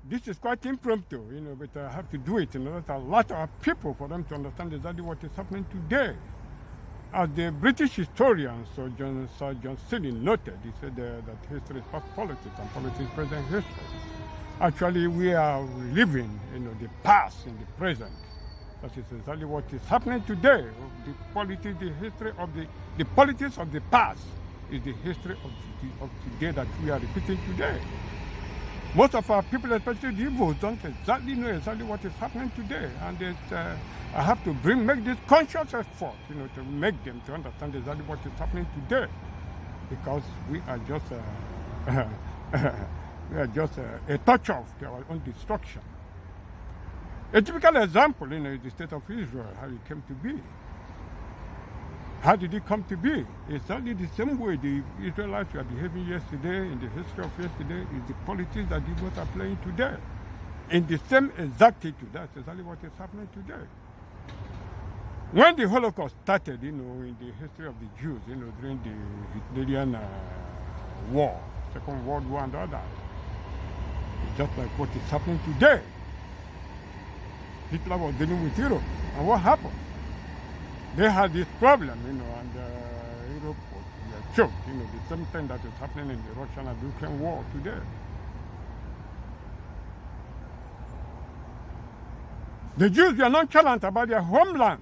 this is quite impromptu, but I have to do it in order to a lot of people for them to understand exactly what is happening today. As the British historian Sir John Seeley noted, he said that history is past politics and politics is present history. Actually, we are reliving, the past in the present. That is exactly what is happening today. The politics, the history of the politics of the past is the history of today that we are repeating today. Most of our people, especially the Igbos, don't exactly know exactly what is happening today, and I have to make this conscious effort, to make them to understand exactly what is happening today, because we are just a touch of our own destruction. A typical example, is the state of Israel, how it came to be. How did it come to be? Exactly the same way the Israelites were behaving yesterday, in the history of yesterday, is the politics that the Jews are playing today. In the same exactitude, that's exactly what is happening today. When the Holocaust started, in the history of the Jews, during the Hitlerian war, Second World War and all that, it's just like what is happening today. Hitler was dealing with Europe, and what happened? They had this problem, and Europe was choked, the same thing that is happening in the Russian and Ukraine war today. The Jews were nonchalant about their homeland.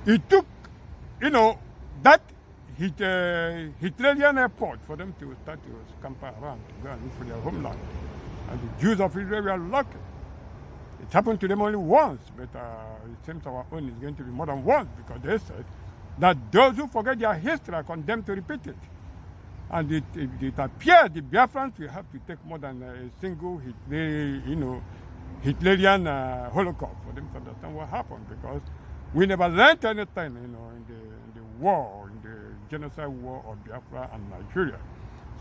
It took, that Hitlerian effort for them to start to scamper around, to go and look for their homeland. And the Jews of Israel were lucky. It happened to them only once, but it seems our own is going to be more than once, because they said that those who forget their history are condemned to repeat it. And it appears the Biafrans will have to take more than a single Hitlerian Holocaust for them to understand what happened, because we never learned anything, in the war, in the genocide war of Biafra and Nigeria.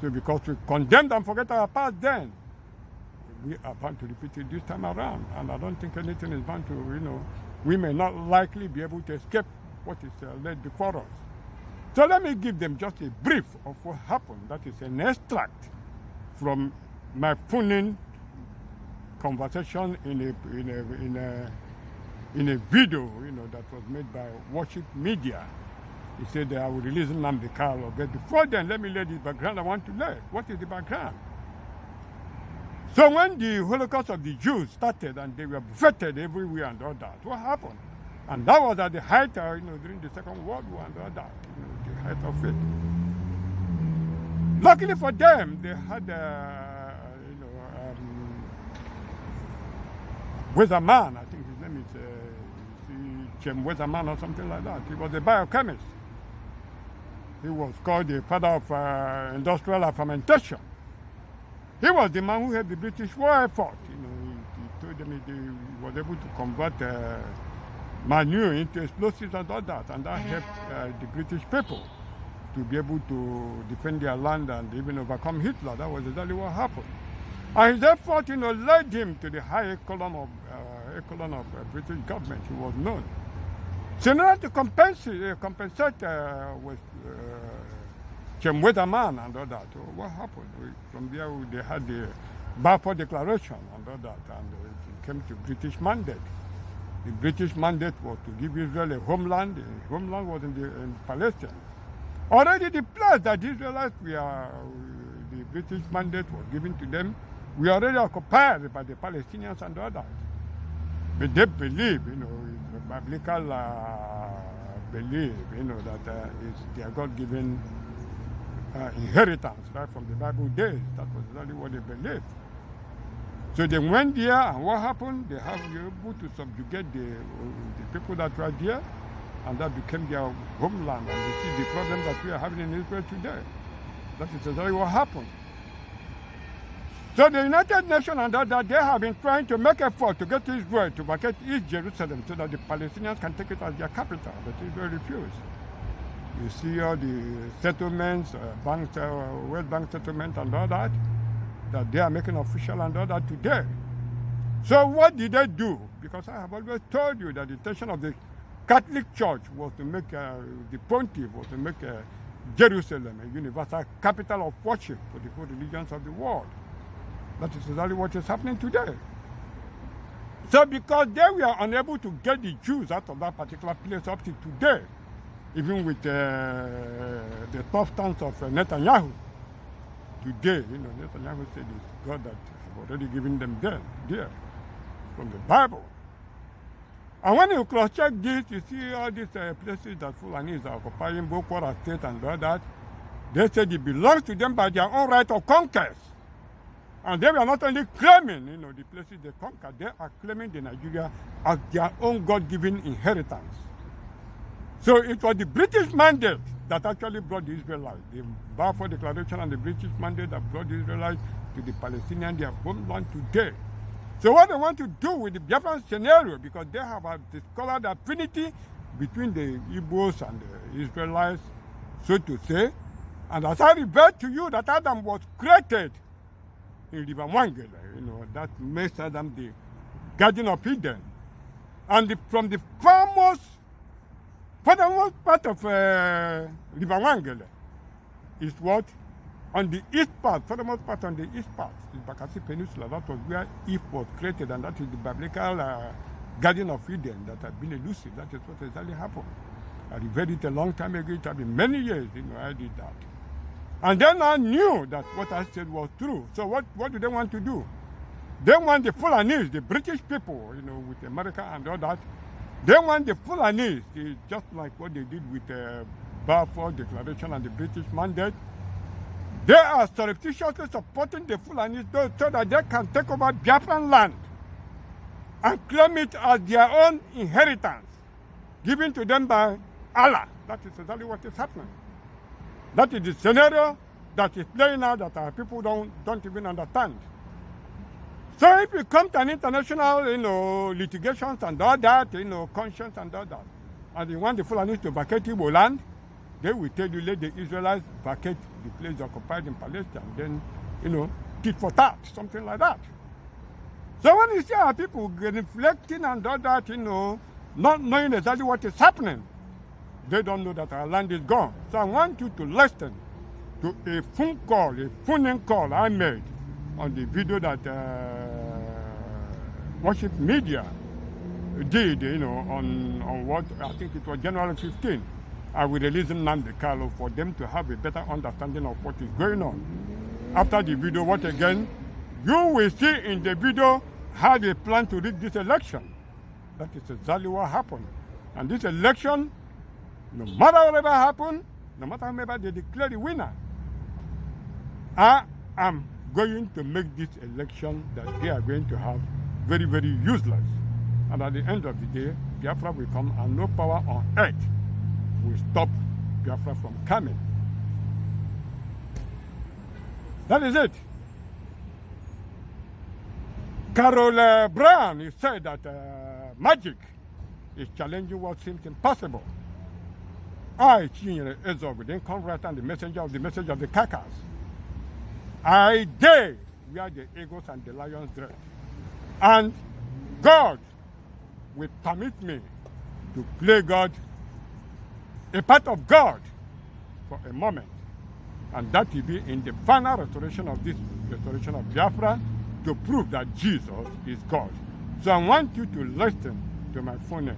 So because we condemned and forget our past then, we are bound to repeat it this time around. And I don't think anything is bound to, we may not likely be able to escape what is laid before us. So let me give them just a brief of what happened. That is an extract from my phone conversation in a video, that was made by Worship Media. He said I will release Nnamdi Kanu, but before then, let me lay this background I want to lay. What is the background? So when the Holocaust of the Jews started and they were buffeted everywhere and all that, what happened? And that was at the height, during the Second World War and all that, the height of it. Luckily for them, they had, Weatherman, I think his name is Chem Weatherman or something like that. He was a biochemist. He was called the father of industrial fermentation. He was the man who had the British war effort. He told them he was able to convert manure into explosives and all that, and that helped the British people to be able to defend their land and even overcome Hitler. That was exactly what happened. And his effort, led him to the high echelon of British government. He was known. So in order to compensate with Chem Weatherman and all that, what happened? From there, they had the Balfour Declaration and all that, and it came to British mandate. The British mandate was to give Israel a homeland. The homeland was in Palestine. Already the place that the Israelites the British mandate was given to them, we already occupied by the Palestinians and all that. But they believe, it's a biblical belief, that it's their God-given inheritance, right from the Bible days. That was exactly what they believed. So they went there, and what happened? They were able to subjugate the people that were there, and that became their homeland. And you see the problem that we are having in Israel today. That is exactly what happened. So the United Nations and that they have been trying to make effort to get Israel to vacate East Jerusalem so that the Palestinians can take it as their capital, but Israel refused. You see all the settlements, West Bank settlement and all that they are making official and all that today. So what did they do? Because I have always told you that the intention of the Catholic Church was to make, the pontiff was to make Jerusalem a universal capital of worship for the whole religions of the world. That is exactly what is happening today. So because they were unable to get the Jews out of that particular place up to today, even with the tough stance of Netanyahu, today, Netanyahu said it's God that have already given them there from the Bible. And when you cross-check this, you see all these places that Fulanis are occupying, Boko State and all that. They said it belongs to them by their own right of conquest. And they were not only claiming, the places they conquered, they are claiming the Nigeria as their own God-given inheritance. So it was the British mandate that actually brought the Israelites, the Balfour Declaration and the British mandate that brought the Israelites to the Palestinian, their homeland today. So what they want to do with the Biafran scenario, because they have discovered affinity between the Igbos and the Israelites, so to say. And as I revert to you, that Adam was created in River Wangele, that makes Adam the Garden of Eden. And from the furthermost part of River Wangele is what? On the east part, furthermost part on the east part, the Bakassi Peninsula, that was where Eve was created, and that is the biblical Garden of Eden that had been elusive. That is what exactly happened. I read it a long time ago. It had been many years, I did that. And then I knew that what I said was true. So what do they want to do? They want the Fulanis, the British people, with America and all that. They want the Fulanis, just like what they did with the Balfour Declaration and the British mandate. They are surreptitiously supporting the Fulanis so that they can take over Biafran land and claim it as their own inheritance, given to them by Allah. That is exactly what is happening. That is the scenario that is playing out that our people don't even understand. So if you come to an international, litigations and all that, conscience and all that, and you want the Fulanis to vacate Igbo land, they will tell you, let the Israelites vacate the place occupied in Palestine, then, tit for tat, something like that. So when you see our people reflecting and all that, not knowing exactly what is happening, they don't know that our land is gone. So I want you to listen to a phone call I made on the video that Worship Media did, on what, I think it was January 15. I will release Nnamdi Kanu for them to have a better understanding of what is going on. After the video, what again? You will see in the video how they plan to rig this election. That is exactly what happened. And this election, no matter whatever happened, no matter whoever they declare the winner, I am going to make this election that they are going to have very, very useless. And at the end of the day, Biafra will come and no power on earth will stop Biafra from coming. That is it. Carol Brown, he said that magic is challenging what seems impossible. I, Chinyere Ezog, then come right on the message of the carcass. I dare where the eagles and the lions dread. And God will permit me to play God, a part of God, for a moment. And that will be in the final restoration of Biafra, to prove that Jesus is God. So I want you to listen to my phone name.